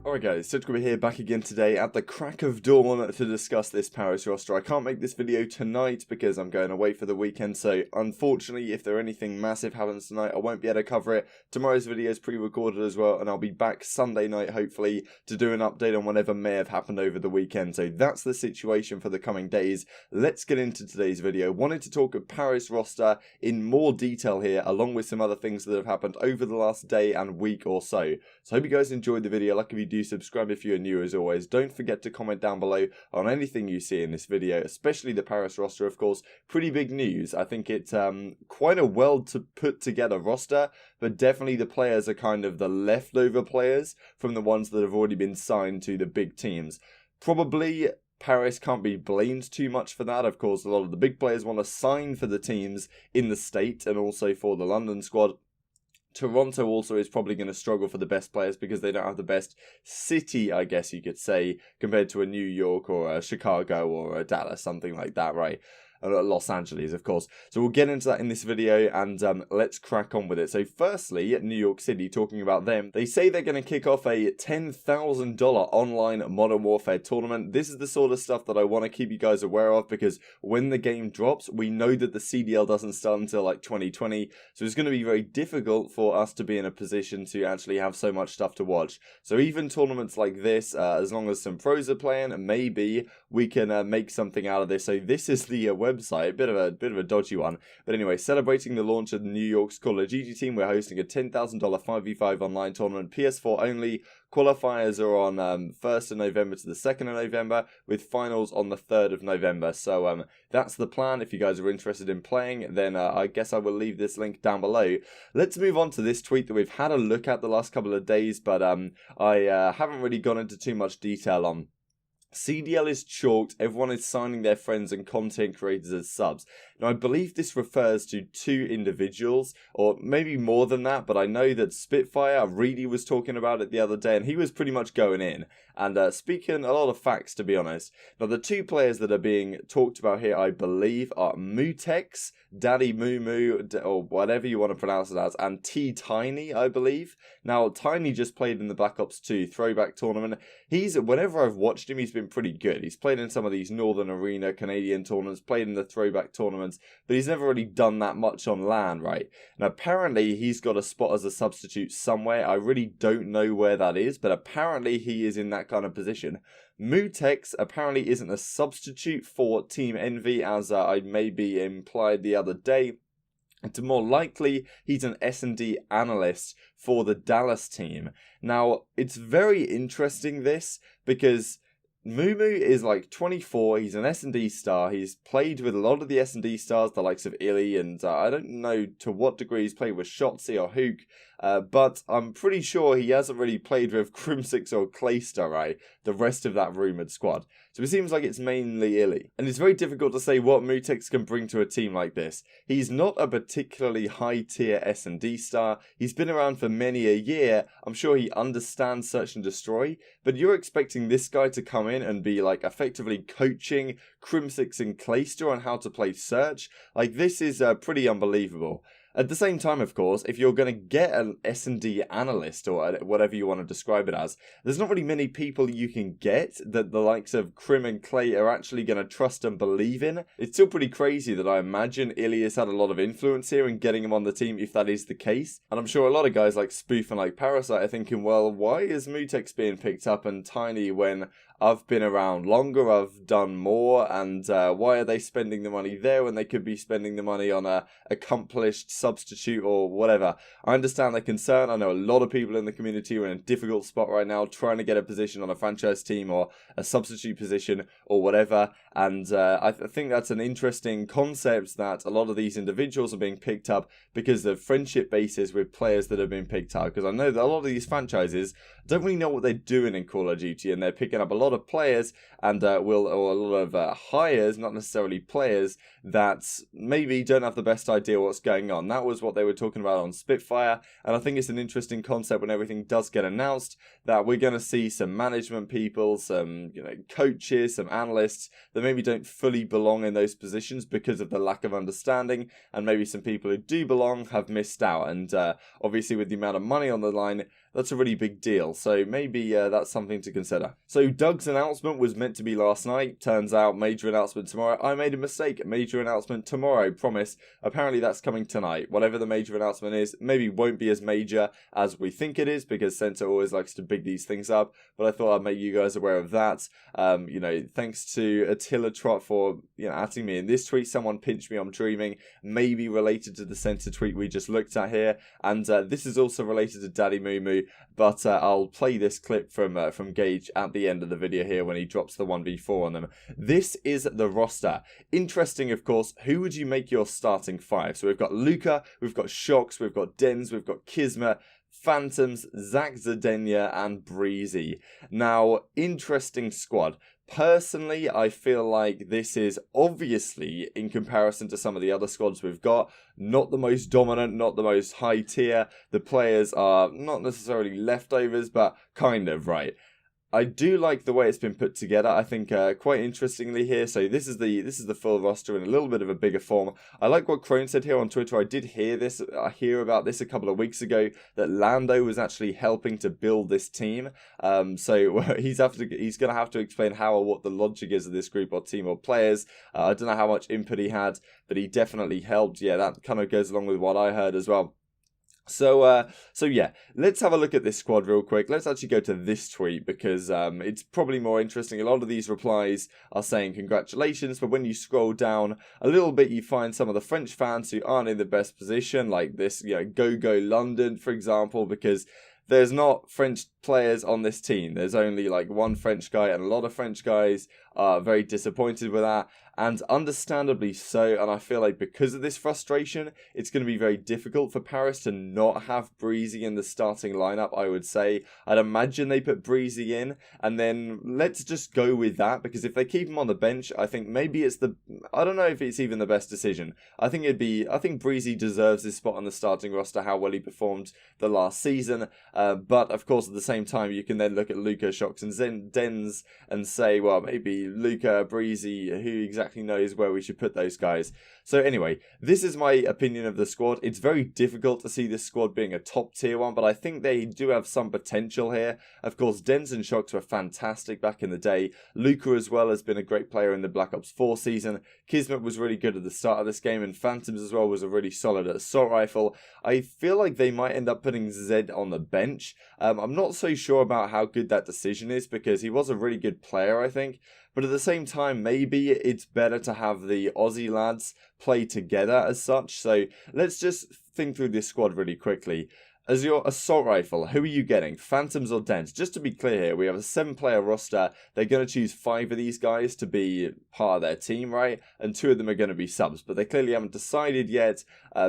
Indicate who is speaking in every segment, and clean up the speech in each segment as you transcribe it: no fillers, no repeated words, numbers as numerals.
Speaker 1: Alright guys, so we're here back again today at the crack of dawn to discuss this Paris roster. I can't make this video tonight because I'm going away for the weekend, so unfortunately if anything massive happens tonight I won't be able to cover it. Tomorrow's video is pre-recorded as well, and I'll be back Sunday night hopefully to do an update on whatever may have happened over the weekend. So that's the situation for the coming days. Let's get into today's video. Wanted to talk of Paris roster in more detail here, along with some other things that have happened over the last day and week or so. So I hope you guys enjoyed the video. Like if you do, subscribe if you're new as always. Don't forget to comment down below on anything you see in this video, especially the Paris roster, of course. Pretty big news. I think it's quite a well to put together roster, but definitely the players are kind of the leftover players from the ones that have already been signed to the big teams. Probably Paris can't be blamed too much for that. Of course, a lot of the big players want to sign for the teams in the state and also for the London squad. Toronto also is probably going to struggle for the best players because they don't have the best city, I guess you could say, compared to a New York or a Chicago or a Dallas, something like that, right? Los Angeles, of course. So we'll get into that in this video, and let's crack on with it. So firstly, New York City, talking about them, they say they're going to kick off a $10,000 online Modern Warfare tournament. This is the sort of stuff that I want to keep you guys aware of, because when the game drops, we know that the CDL doesn't start until like 2020, so it's going to be very difficult for us to be in a position to actually have so much stuff to watch. So even tournaments like this, as long as some pros are playing, maybe we can make something out of this. So this is the website, bit of a dodgy one, but anyway, celebrating the launch of New York's Call of Duty team, we're hosting a $10,000 5v5 online tournament, PS4 only. Qualifiers are on 1st of November to the 2nd of November, with finals on the 3rd of November. So that's the plan. If you guys are interested in playing, then I guess I will leave this link down below. Let's move on to this tweet that we've had a look at the last couple of days, but I haven't really gone into too much detail on. CDL is chalked, everyone is signing their friends and content creators as subs. Now I believe this refers to 2 individuals, or maybe more than that, but I know that Spitfire, Reedy was talking about it the other day, and he was pretty much going in, and speaking a lot of facts, to be honest. Now the 2 players that are being talked about here, I believe, are Mutex, Daddy Moo Moo, or whatever you want to pronounce it as, and T-Tiny, I believe. Now Tiny just played in the Black Ops 2 throwback tournament. Whenever I've watched him, he's been pretty good. He's played in some of these Northern Arena Canadian tournaments, played in the throwback tournaments, but he's never really done that much on LAN, right? And apparently he's got a spot as a substitute somewhere. I really don't know where that is, but apparently he is in that kind of position. Mutex apparently isn't a substitute for Team Envy, as I maybe implied the other day. And to more likely, he's an S&D analyst for the Dallas team. Now, it's very interesting this, because Moo Moo is like 24, he's an S&D star, he's played with a lot of the S&D stars, the likes of Illy, and I don't know to what degree he's played with Shotzi or Hook, but I'm pretty sure he hasn't really played with Crimsix or Clayster, right? The rest of that rumoured squad. So it seems like it's mainly Illy. And it's very difficult to say what Mutex can bring to a team like this. He's not a particularly high tier S&D star. He's been around for many a year. I'm sure he understands search and destroy. But you're expecting this guy to come in and be like effectively coaching Crimsix and Clayster on how to play search. Like, this is pretty unbelievable. At the same time, of course, if you're going to get an S&D analyst, or whatever you want to describe it as, there's not really many people you can get that the likes of Crim and Clay are actually going to trust and believe in. It's still pretty crazy that I imagine Illy has had a lot of influence here in getting him on the team, if that is the case. And I'm sure a lot of guys like Spoof and like Parasite are thinking, well, why is Mutex being picked up and Tiny when I've been around longer, I've done more, and why are they spending the money there when they could be spending the money on a accomplished substitute or whatever? I understand their concern. I know a lot of people in the community are in a difficult spot right now trying to get a position on a franchise team or a substitute position or whatever, and I think that's an interesting concept that a lot of these individuals are being picked up because of friendship bases with players that have been picked up, because I know that a lot of these franchises don't really know what they're doing in Call of Duty, and they're picking up a lot lot of players and or a lot of hires, not necessarily players, that maybe don't have the best idea what's going on. That was what they were talking about on Spitfire, and I think it's an interesting concept when everything does get announced, that we're going to see some management people, some coaches, some analysts that maybe don't fully belong in those positions because of the lack of understanding, and maybe some people who do belong have missed out, and obviously with the amount of money on the line, that's a really big deal, so maybe that's something to consider. So Doug's announcement was meant to be last night. Turns out major announcement tomorrow. I made a mistake. Major announcement tomorrow. Promise. Apparently that's coming tonight. Whatever the major announcement is, maybe won't be as major as we think it is, because Center always likes to big these things up. But I thought I'd make you guys aware of that. Thanks to Attila Trot for adding me in this tweet. Someone pinched me, I'm dreaming. Maybe related to the Center tweet we just looked at here. And this is also related to Daddy Moo Moo. But I'll play this clip from Gage at the end of the video here when he drops the 1v4 on them. This is the roster. Interesting, of course. Who would you make your starting five? So we've got Luca, we've got Shox, we've got Dens, we've got Kismet, Phantoms, Zach Zdenya, and Breezy. Now, interesting squad. Personally, I feel like this is obviously, in comparison to some of the other squads we've got, not the most dominant, not the most high tier. The players are not necessarily leftovers, but kind of, right? I do like the way it's been put together. I think quite interestingly here. So this is the full roster in a little bit of a bigger form. I like what Kroenke said here on Twitter. I did hear this. I hear about this a couple of weeks ago, that Lando was actually helping to build this team. So he's gonna have to explain how or what the logic is of this group or team or players. I don't know how much input he had, but he definitely helped. Yeah, that kind of goes along with what I heard as well. So yeah, let's have a look at this squad real quick. Let's actually go to this tweet, because it's probably more interesting. A lot of these replies are saying congratulations, but when you scroll down a little bit, you find some of the French fans who aren't in the best position, like this, Go London, for example, because there's not French players on this team. There's only like one French guy, and a lot of French guys are very disappointed with that, and understandably so. And I feel like because of this frustration, it's going to be very difficult for Paris to not have Breezy in the starting lineup, I would say. I'd imagine they put Breezy in, and then let's just go with that, because if they keep him on the bench, I think maybe I don't know if it's even the best decision. I think Breezy deserves this spot on the starting roster, how well he performed the last season, but of course at the same time, you can then look at Luca, Shox, and Dens and say, well, maybe Luca, Breezy, who exactly knows where we should put those guys. So anyway, this is my opinion of the squad. It's very difficult to see this squad being a top tier one, but I think they do have some potential here. Of course, Dens and Shox were fantastic back in the day. Luca as well has been a great player in the Black Ops 4 season. Kismet was really good at the start of this game, and Phantoms as well was a really solid assault rifle. I feel like they might end up putting Zed on the bench. I'm not so sure about how good that decision is, because he was a really good player, I think. But at the same time, maybe it's better to have the Aussie lads play together as such. So let's just think through this squad really quickly. As your assault rifle, who are you getting? Phantoms or Dens? Just to be clear here, we have a 7-player roster. They're going to choose 5 of these guys to be part of their team, right? And 2 of them are going to be subs. But they clearly haven't decided yet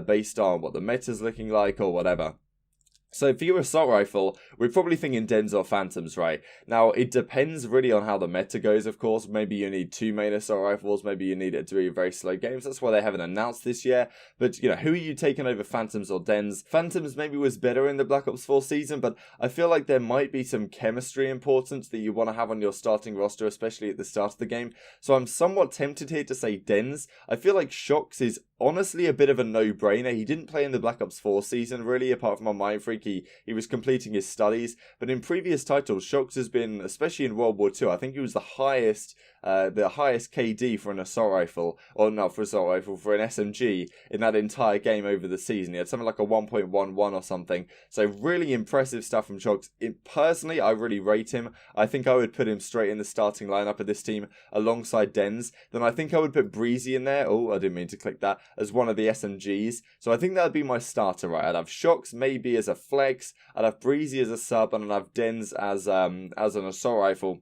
Speaker 1: based on what the meta's looking like or whatever. So for your assault rifle, we're probably thinking Dens or Phantoms, right? Now, it depends really on how the meta goes, of course. Maybe you need 2 main assault rifles. Maybe you need it to be very slow games. That's why they haven't announced this yet. But, who are you taking over, Phantoms or Dens? Phantoms maybe was better in the Black Ops 4 season, but I feel like there might be some chemistry importance that you want to have on your starting roster, especially at the start of the game. So I'm somewhat tempted here to say Dens. I feel like Shox is honestly a bit of a no-brainer. He didn't play in the Black Ops 4 season, really, apart from on Mindfreak. He was completing his studies. But in previous titles, Shox has been, especially in World War II, I think he was the highest KD for an assault rifle, or not for assault rifle, for an SMG in that entire game over the season. He had something like a 1.11 or something. So really impressive stuff from Shox. Personally, I really rate him. I think I would put him straight in the starting lineup of this team alongside Dens. Then I think I would put Breezy in there. Oh, I didn't mean to click that. As one of the SMGs. So I think that would be my starter, right? I'd have Shox maybe as a flex. I'd have Breezy as a sub, and I'd have Dens as an assault rifle.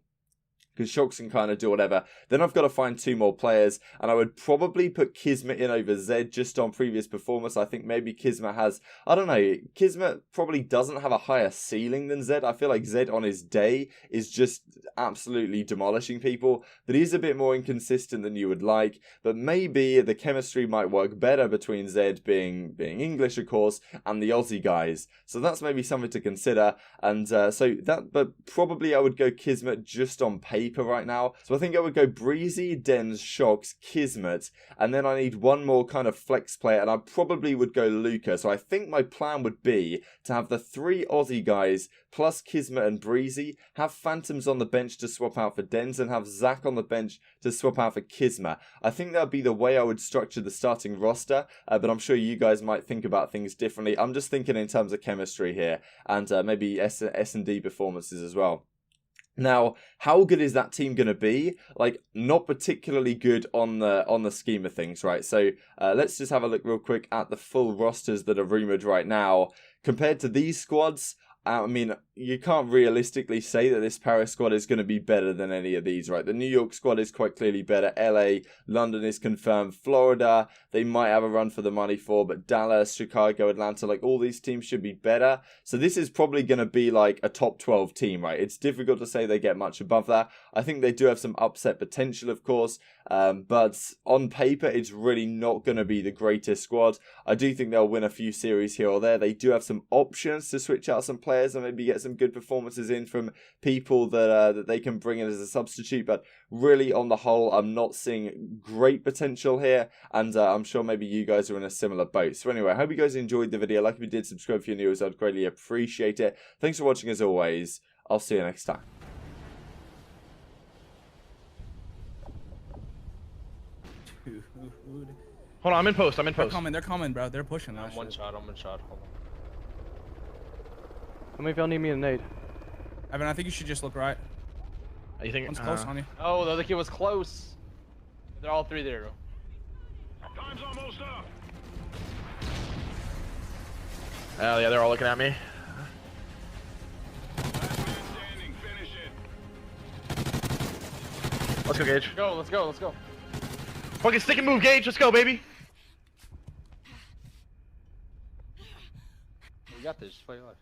Speaker 1: because Shocks can kind of do whatever. Then I've got to find 2 more players, and I would probably put Kismet in over Zed just on previous performance. I think maybe Kismet has, I don't know, Kismet probably doesn't have a higher ceiling than Zed. I feel like Zed on his day is just absolutely demolishing people, but he's a bit more inconsistent than you would like. But maybe the chemistry might work better between Zed being English, of course, and the Aussie guys. So that's maybe something to consider. And but probably I would go Kismet just on paper right now. So I think I would go Breezy, Dens, Shocks, Kismet, and then I need one more kind of flex player, and I probably would go Luca. So I think my plan would be to have the 3 Aussie guys plus Kismet and Breezy, have Phantoms on the bench to swap out for Dens, and have Zach on the bench to swap out for Kismet. I think that would be the way I would structure the starting roster, but I'm sure you guys might think about things differently. I'm just thinking in terms of chemistry here, and maybe S&D performances as well. Now, how good is that team going to be? Like, not particularly good on the scheme of things, right? So let's just have a look real quick at the full rosters that are rumoured right now. Compared to these squads, I mean, you can't realistically say that this Paris squad is going to be better than any of these, right? The New York squad is quite clearly better. LA, London is confirmed. Florida, they might have a run for the money for, but Dallas, Chicago, Atlanta, like all these teams should be better. So this is probably going to be like a top 12 team, right? It's difficult to say they get much above that. I think they do have some upset potential, of course, but on paper, it's really not going to be the greatest squad. I do think they'll win a few series here or there. They do have some options to switch out some players and maybe get some good performances in from people that they can bring in as a substitute, but really on the whole I'm not seeing great potential here, and I'm sure maybe you guys are in a similar boat. So anyway, I hope you guys enjoyed the video. Like if you did, subscribe if you're new, as I'd greatly appreciate it. Thanks for watching as always. I'll see you next time.
Speaker 2: Hold on, I'm in post.
Speaker 3: They're coming, bro. They're pushing.
Speaker 4: I'm one shot. Hold on.
Speaker 5: How many of y'all need me to nade?
Speaker 3: Evan, I think you should just look right.
Speaker 2: You think
Speaker 3: One's close on you.
Speaker 4: Oh, the other kid was close. They're all 3 there.
Speaker 6: Time's almost up.
Speaker 2: Oh yeah, they're all looking at me.
Speaker 6: Last man standing. Finish it.
Speaker 2: Let's go, Gage.
Speaker 4: Let's go.
Speaker 2: Fucking stick and move, Gage. Let's go, baby.
Speaker 4: You got this. Just play your life.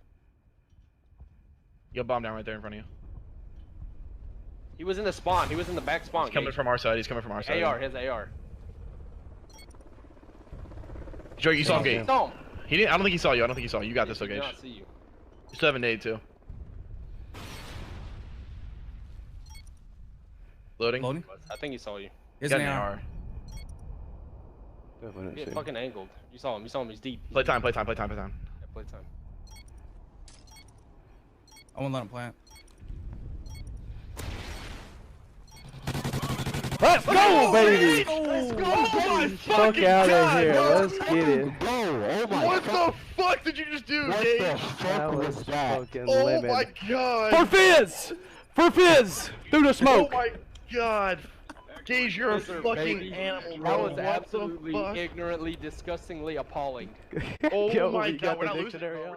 Speaker 2: You got bomb down right there in front of you.
Speaker 4: He was in the spawn. He was in the back spawn.
Speaker 2: He's coming from our side. He's coming from our side.
Speaker 4: AR. His AR.
Speaker 2: Joe, you saw him, Gage.
Speaker 4: Don't.
Speaker 2: He didn't. I don't think he saw you. You got this, though,
Speaker 4: He did
Speaker 2: Gage.
Speaker 4: not see you.
Speaker 2: You still have a nade too. Loading.
Speaker 4: I think he saw you.
Speaker 3: Is
Speaker 2: Got
Speaker 3: an
Speaker 2: an
Speaker 3: AR.
Speaker 2: AR.
Speaker 5: Definitely
Speaker 4: He
Speaker 5: didn't see.
Speaker 4: fucking angled. You saw him. He's deep.
Speaker 2: Play time.
Speaker 4: Yeah, play time.
Speaker 3: I won't let him plant.
Speaker 5: Let's go, baby!
Speaker 2: Let's go! Oh my
Speaker 5: Fuck
Speaker 2: fucking
Speaker 5: out of
Speaker 2: God,
Speaker 5: here.
Speaker 2: bro.
Speaker 5: Let's get it.
Speaker 2: What the fuck did you just do, Gage?
Speaker 5: That was fucking
Speaker 2: Oh
Speaker 5: lemon.
Speaker 2: my God!
Speaker 5: For Fizz! For Fizz! Through the smoke!
Speaker 2: Oh my God! Gage, you're a
Speaker 4: Yes, sir,
Speaker 2: fucking
Speaker 4: baby.
Speaker 2: animal,
Speaker 4: That
Speaker 2: bro.
Speaker 4: was
Speaker 2: What
Speaker 4: absolutely
Speaker 2: the fuck?
Speaker 4: ignorantly, disgustingly appalling.
Speaker 2: Oh
Speaker 5: Yo,
Speaker 2: my
Speaker 5: you
Speaker 2: God,
Speaker 5: got
Speaker 2: we're
Speaker 5: the
Speaker 2: not losing,
Speaker 5: dictionary
Speaker 2: bro.
Speaker 5: out.